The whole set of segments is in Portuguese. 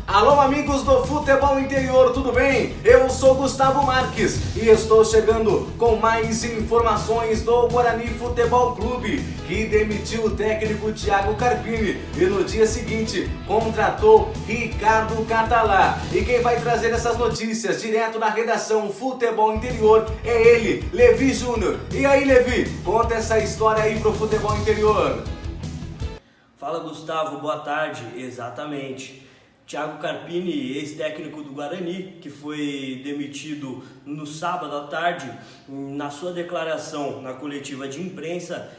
Alô amigos do Futebol Interior, tudo bem? Eu sou Gustavo Marques e estou chegando com mais informações do Guarani Futebol Clube, que demitiu o técnico Thiago Carpini e no dia seguinte contratou Ricardo Catalá. E quem vai trazer essas notícias direto da redação Futebol Interior é ele, Levi Júnior. E aí Levi, conta essa história aí pro Futebol Interior. Fala Gustavo, boa tarde. Exatamente. Thiago Carpini, ex-técnico do Guarani, que foi demitido no sábado à tarde, na sua declaração na coletiva de imprensa,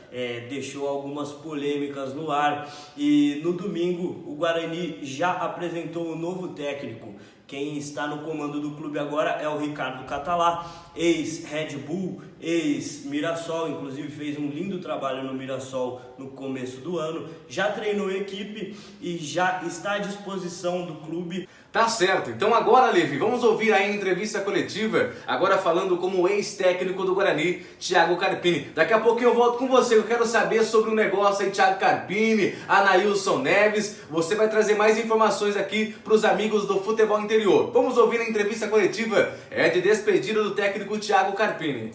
deixou algumas polêmicas no ar. E no domingo o Guarani já apresentou um novo técnico. Quem está no comando do clube agora é o Ricardo Catalá, ex-Red Bull, ex-Mirassol, inclusive fez um lindo trabalho no Mirassol no começo do ano, já treinou a equipe e já está à disposição do clube. Tá certo, então agora Levi, vamos ouvir aí a entrevista coletiva, agora falando como ex-técnico do Guarani, Thiago Carpini. Daqui a pouquinho eu volto com você, eu quero saber sobre o negócio aí, Thiago Carpini, Anailson Neves, você vai trazer mais informações aqui para os amigos do Futebol Interior. Vamos ouvir a entrevista coletiva, de despedida do técnico Thiago Carpini.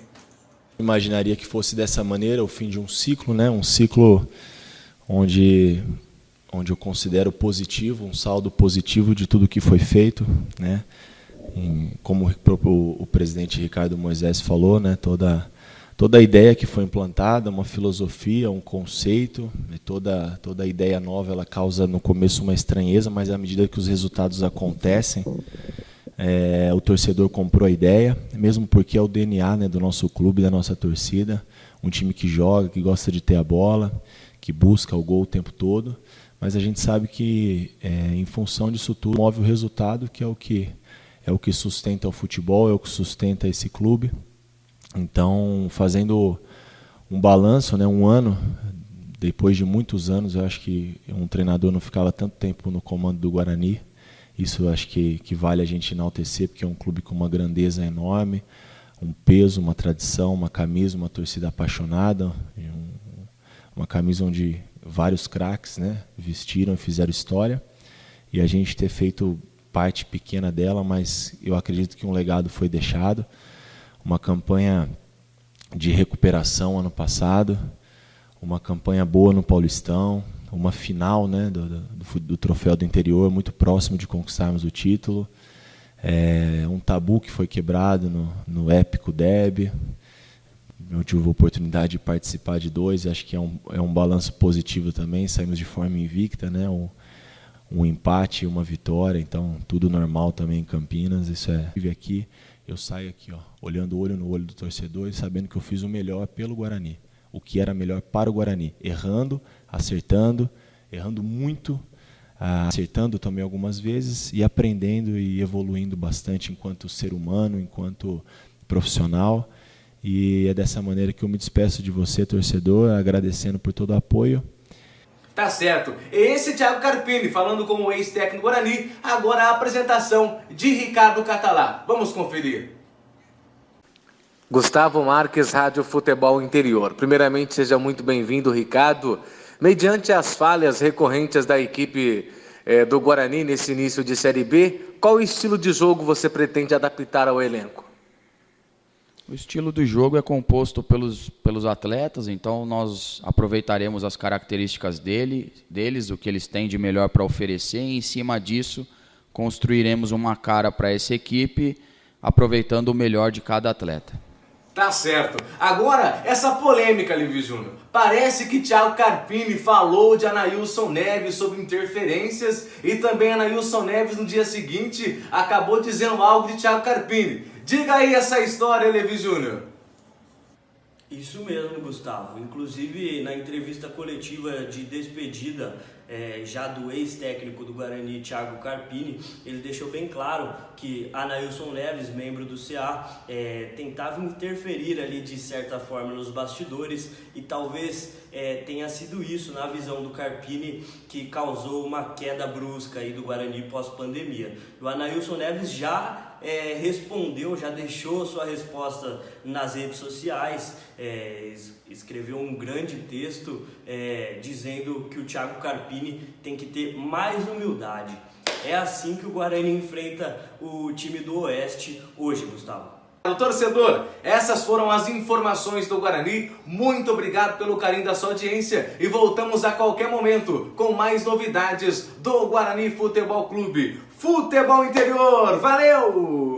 Imaginaria que fosse dessa maneira, o fim de um ciclo, né? Um ciclo onde eu considero positivo, um saldo positivo de tudo que foi feito, né? Como o presidente Ricardo Moisés falou, né? Toda a ideia que foi implantada, uma filosofia, um conceito, toda a ideia nova, ela causa no começo uma estranheza, mas à medida que os resultados acontecem, o torcedor comprou a ideia, mesmo porque é o DNA, né, do nosso clube, da nossa torcida, um time que joga, que gosta de ter a bola, que busca o gol o tempo todo, mas a gente sabe que em função disso tudo move o resultado, que é o que sustenta o futebol, é o que sustenta esse clube. Então, fazendo um balanço, né, um ano, depois de muitos anos, eu acho que um treinador não ficava tanto tempo no comando do Guarani. Isso eu acho que vale a gente enaltecer, porque é um clube com uma grandeza enorme, um peso, uma tradição, uma camisa, uma torcida apaixonada, uma camisa onde vários craques, né, vestiram e fizeram história. E a gente ter feito parte pequena dela, mas eu acredito que um legado foi deixado. Uma campanha de recuperação ano passado, uma campanha boa no Paulistão, uma final, né, do Troféu do Interior, muito próximo de conquistarmos o título. Um tabu que foi quebrado no épico derby. Eu tive a oportunidade de participar de 2, acho que é um balanço positivo também. Saímos de forma invicta, né, um empate e uma vitória, então tudo normal também em Campinas. Isso aqui, eu saio aqui, ó, olhando o olho no olho do torcedor e sabendo que eu fiz o melhor pelo Guarani, o que era melhor para o Guarani, errando, acertando, errando muito, acertando também algumas vezes e aprendendo e evoluindo bastante enquanto ser humano, enquanto profissional. E é dessa maneira que eu me despeço de você, torcedor, agradecendo por todo o apoio. Tá certo, esse Thiago Carpini falando como ex-técnico do Guarani, agora a apresentação de Ricardo Catalá. Vamos conferir. Gustavo Marques, Rádio Futebol Interior. Primeiramente, seja muito bem-vindo, Ricardo. Mediante as falhas recorrentes da equipe do Guarani nesse início de Série B, qual estilo de jogo você pretende adaptar ao elenco? O estilo do jogo é composto pelos atletas, então nós aproveitaremos as características deles, o que eles têm de melhor para oferecer, e em cima disso construiremos uma cara para essa equipe, aproveitando o melhor de cada atleta. Tá certo. Agora, essa polêmica, Levi Júnior. Parece que Thiago Carpini falou de Anailson Neves sobre interferências e também Anailson Neves no dia seguinte acabou dizendo algo de Thiago Carpini. Diga aí essa história, Levi Júnior. Isso mesmo, Gustavo. Inclusive, na entrevista coletiva de despedida já do ex-técnico do Guarani, Thiago Carpini, ele deixou bem claro que Anailson Neves, membro do CA, tentava interferir ali de certa forma nos bastidores e talvez tenha sido isso, na visão do Carpini, que causou uma queda brusca aí do Guarani pós-pandemia. O Anailson Neves já respondeu, já deixou sua resposta nas redes sociais, escreveu um grande texto dizendo que o Thiago Carpini tem que ter mais humildade. É assim que o Guarani enfrenta o time do Oeste hoje, Gustavo. Torcedor, essas foram as informações do Guarani. Muito obrigado pelo carinho da sua audiência e voltamos a qualquer momento com mais novidades do Guarani Futebol Clube. Futebol Interior, valeu!